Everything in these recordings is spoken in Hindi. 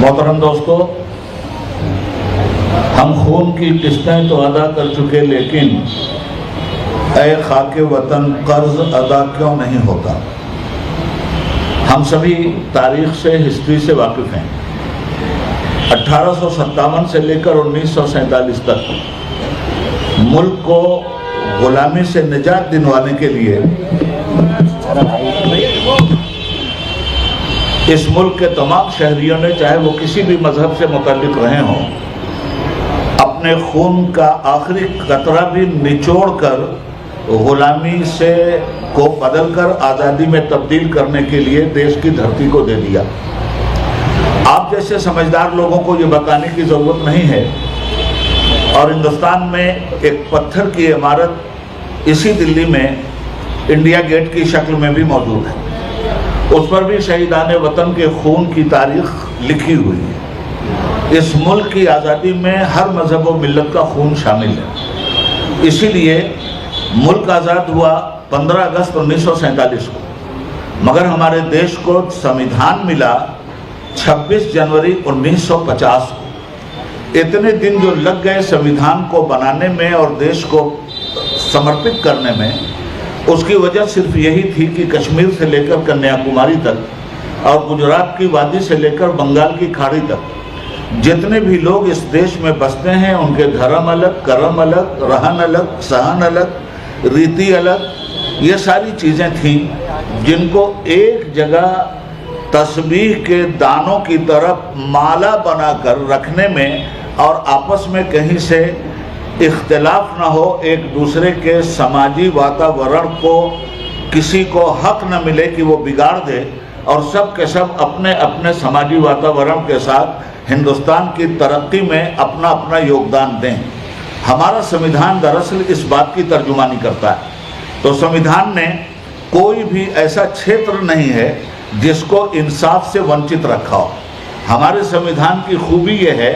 मोहतरम दोस्तों, हम खून की किस्तें तो अदा कर चुके, लेकिन ऐ खाके वतन कर्ज अदा क्यों नहीं होता। हम सभी तारीख से, हिस्ट्री से वाकिफ़ हैं। 1857 से लेकर 1947 तक मुल्क को गुलामी से निजात दिलवाने के लिए इस मुल्क के तमाम शहरियों ने, चाहे वो किसी भी मजहब से मुताल्लिक रहे हों, अपने खून का आखिरी कतरा भी निचोड़ कर गुलामी से को बदल कर आज़ादी में तब्दील करने के लिए देश की धरती को दे दिया। आप जैसे समझदार लोगों को ये बताने की ज़रूरत नहीं है। और हिंदुस्तान में एक पत्थर की इमारत इसी दिल्ली में इंडिया गेट की शक्ल में भी मौजूद है। उस पर भी शहीदान वतन के खून की तारीख लिखी हुई है। इस मुल्क की आज़ादी में हर मजहब व मिल्लत का खून शामिल है। इसीलिए मुल्क आज़ाद हुआ 15 अगस्त 1947 को, मगर हमारे देश को संविधान मिला 26 जनवरी 1950 को। इतने दिन जो लग गए संविधान को बनाने में और देश को समर्पित करने में, उसकी वजह सिर्फ यही थी कि कश्मीर से लेकर कन्याकुमारी तक और गुजरात की वादी से लेकर बंगाल की खाड़ी तक जितने भी लोग इस देश में बसते हैं, उनके धर्म अलग, कर्म अलग, रहन अलग, सहन अलग, रीति अलग, ये सारी चीज़ें थीं जिनको एक जगह तस्बीह के दानों की तरफ माला बनाकर रखने में और आपस में कहीं से इख्तिलाफ ना हो, एक दूसरे के समाजी वातावरण को किसी को हक न मिले कि वो बिगाड़ दे, और सब के सब अपने अपने समाजी वातावरण के साथ हिंदुस्तान की तरक्की में अपना अपना योगदान दें। हमारा संविधान दरअसल इस बात की तर्जुमानी करता है। तो संविधान ने कोई भी ऐसा क्षेत्र नहीं है जिसको इंसाफ से वंचित रखा हो। हमारे संविधान की खूबी यह है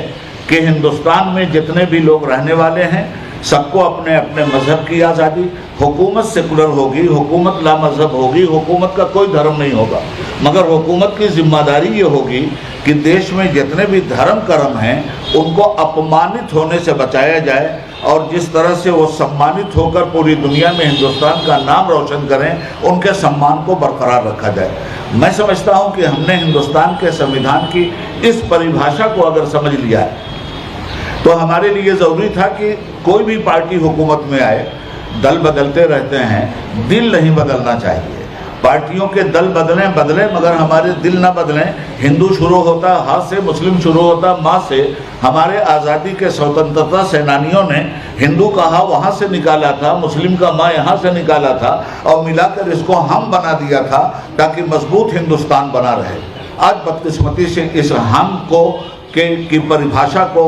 कि हिंदुस्तान में जितने भी लोग रहने वाले हैं, सबको अपने अपने मज़हब की आज़ादी, हुकूमत सेकुलर होगी, हुकूमत लामज़हब होगी, हुकूमत का कोई धर्म नहीं होगा, मगर हुकूमत की जिम्मेदारी ये होगी कि देश में जितने भी धर्म कर्म हैं उनको अपमानित होने से बचाया जाए, और जिस तरह से वो सम्मानित होकर पूरी दुनिया में हिंदुस्तान का नाम रोशन करें, उनके सम्मान को बरकरार रखा जाए। मैं समझता हूँ कि हमने हिंदुस्तान के संविधान की इस परिभाषा को अगर समझ लिया है तो हमारे लिए ज़रूरी था कि कोई भी पार्टी हुकूमत में आए, दल बदलते रहते हैं, दिल नहीं बदलना चाहिए। पार्टियों के दल बदलें मगर हमारे दिल ना बदलें। हिंदू शुरू होता हाथ से, मुस्लिम शुरू होता माँ से। हमारे आज़ादी के स्वतंत्रता सेनानियों ने हिंदू का हा वहाँ से निकाला था, मुस्लिम का माँ यहाँ से निकाला था, और मिलाकर इसको हम बना दिया था ताकि मजबूत हिंदुस्तान बना रहे। आज बदकिस्मती से इस हम को की परिभाषा को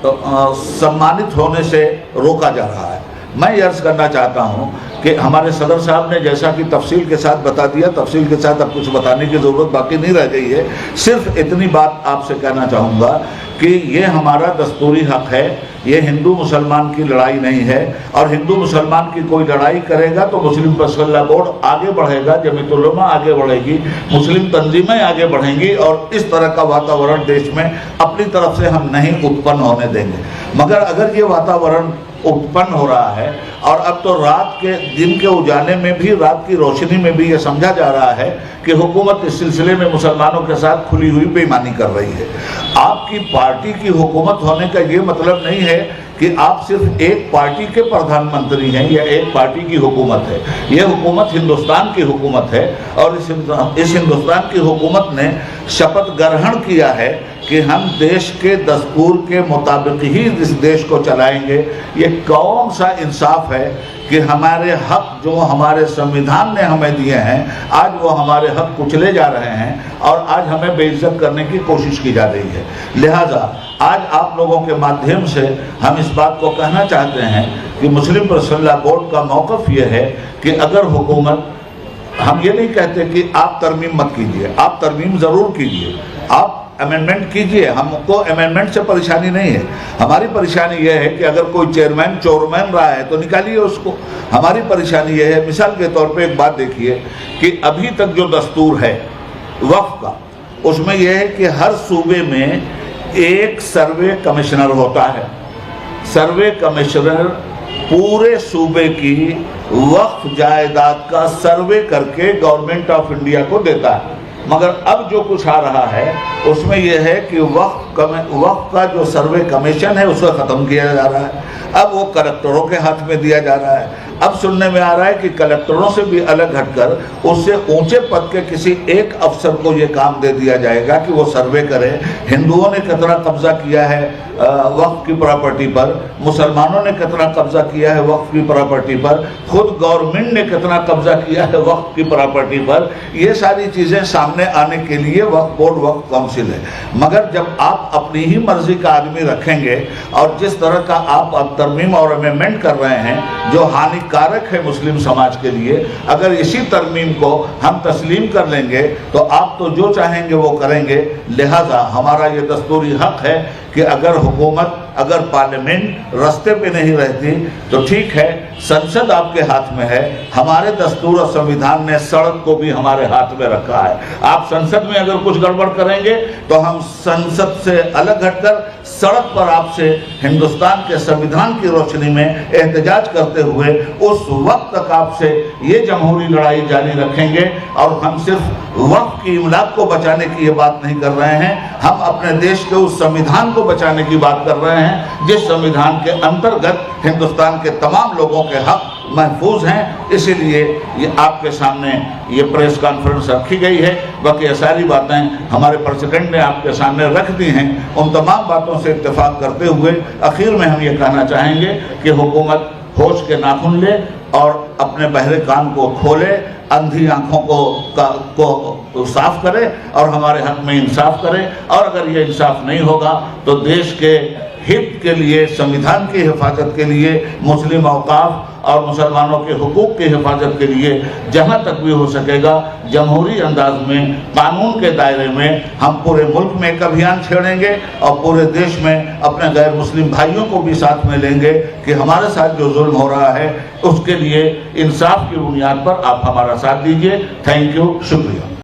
सम्मानित होने से रोका जा रहा है। मैं ये अर्ज़ करना चाहता हूँ कि हमारे सदर साहब ने जैसा कि तफसील के साथ बता दिया, तफसील के साथ अब कुछ बताने की ज़रूरत बाकी नहीं रह गई है। सिर्फ इतनी बात आपसे कहना चाहूँगा कि ये हमारा दस्तूरी हक़ है, ये हिंदू मुसलमान की लड़ाई नहीं है। और हिंदू मुसलमान की कोई लड़ाई करेगा तो मुस्लिम पर्सनल बोर्ड आगे बढ़ेगा, जमीयत उलमा आगे बढ़ेगी, मुस्लिम तंजीमें आगे बढ़ेंगी, और इस तरह का वातावरण देश में अपनी तरफ से हम नहीं उत्पन्न होने देंगे। मगर अगर ये वातावरण उत्पन्न हो रहा है, और अब तो रात के दिन के उजाले में भी, रात की रोशनी में भी ये समझा जा रहा है कि हुकूमत इस सिलसिले में मुसलमानों के साथ खुली हुई बेईमानी कर रही है। आपकी पार्टी की हुकूमत होने का ये मतलब नहीं है कि आप सिर्फ एक पार्टी के प्रधानमंत्री हैं या एक पार्टी की हुकूमत है। ये हुकूमत हिंदुस्तान की हुकूमत है, और इस हिंदुस्तान की हुकूमत ने शपथ ग्रहण किया है कि हम देश के दस्तूर के मुताबिक ही इस देश को चलाएंगे। ये कौन सा इंसाफ है कि हमारे हक जो हमारे संविधान ने हमें दिए हैं, आज वो हमारे हक कुचले जा रहे हैं और आज हमें बेइज्जत करने की कोशिश की जा रही है। लिहाजा आज आप लोगों के माध्यम से हम इस बात को कहना चाहते हैं कि मुस्लिम पर्सनल बोर्ड का मौक़िफ़ ये है कि अगर हुकूमत, हम ये नहीं कहते कि आप तरमीम मत कीजिए, आप तरमीम ज़रूर कीजिए, आप अमेंडमेंट कीजिए, हमको अमेंडमेंट से परेशानी नहीं है। हमारी परेशानी यह है कि अगर कोई चेयरमैन चोरमैन रहा है तो निकालिए उसको। हमारी परेशानी यह है, मिसाल के तौर पे एक बात देखिए कि अभी तक जो दस्तूर है वक्फ का, उसमें यह है कि हर सूबे में एक सर्वे कमिश्नर होता है। सर्वे कमिश्नर पूरे सूबे की वक्फ जायदाद का सर्वे करके गवर्नमेंट ऑफ इंडिया को देता है। मगर अब जो कुछ आ रहा है उसमें यह है कि वक्फ का जो सर्वे कमीशन है उसको ख़त्म किया जा रहा है। अब वो कलेक्टरों के हाथ में दिया जा रहा है। अब सुनने में आ रहा है कि कलेक्टरों से भी अलग हटकर उससे ऊंचे पद के किसी एक अफसर को ये काम दे दिया जाएगा कि वो सर्वे करे हिंदुओं ने कितना कब्जा किया है वक्फ की प्रॉपर्टी पर, मुसलमानों ने कितना कब्जा किया है वक्फ की प्रॉपर्टी पर, खुद गवर्नमेंट ने कितना कब्जा किया है वक्फ की प्रॉपर्टी पर। ये सारी चीज़ें सामने आने के लिए वक्फ बोर्ड, वक्फ काउंसिल है। मगर जब आप अपनी ही मर्जी का आदमी रखेंगे और जिस तरह का आप अब तरमीम और अमेंडमेंट कर रहे हैं जो हानिकारक है मुस्लिम समाज के लिए, अगर इसी तरमीम को हम तस्लीम कर लेंगे तो आप तो जो चाहेंगे वो करेंगे। लिहाजा हमारा ये दस्तूरी हक है कि अगर हुकूमत, अगर पार्लियामेंट रास्ते पे नहीं रहती तो ठीक है, संसद आपके हाथ में है। हमारे दस्तूर और संविधान ने सड़क को भी हमारे हाथ में रखा है। आप संसद में अगर कुछ गड़बड़ करेंगे तो हम संसद से अलग हटकर सड़क पर आपसे हिंदुस्तान के संविधान की रोशनी में एहतजाज करते हुए उस वक्त तक आपसे ये जमहूरी लड़ाई जारी रखेंगे। और हम सिर्फ वक्फ की इमलाक को बचाने की ये बात नहीं कर रहे हैं, हम अपने देश के उस संविधान को बचाने की बात कर रहे हैं जिस संविधान के अंतर्गत हिंदुस्तान के तमाम लोगों के हक महफूज हैं। इसीलिए ये आपके सामने ये प्रेस कॉन्फ्रेंस रखी गई है। बाकी ये सारी बातें हमारे प्रेसिडेंट ने आपके सामने रख दी हैं। उन तमाम बातों से इत्तेफाक करते हुए आखिर में हम ये कहना चाहेंगे कि हुकूमत होश के नाखून ले और अपने बहरे कान को खोले, अंधी आंखों को साफ करे और हमारे हक में इंसाफ करे। और अगर ये इंसाफ नहीं होगा तो देश के हित के लिए, संविधान की हिफाजत के लिए, मुस्लिम औकाफ और मुसलमानों के हुकूक की हिफाजत के लिए जहाँ तक भी हो सकेगा जमहूरी अंदाज में, कानून के दायरे में हम पूरे मुल्क में एक अभियान छेड़ेंगे और पूरे देश में अपने गैर मुस्लिम भाइयों को भी साथ में लेंगे कि हमारे साथ जो जुल्म हो रहा है उसके लिए इंसाफ की बुनियाद पर आप हमारा साथ दीजिए। थैंक यू, शुक्रिया।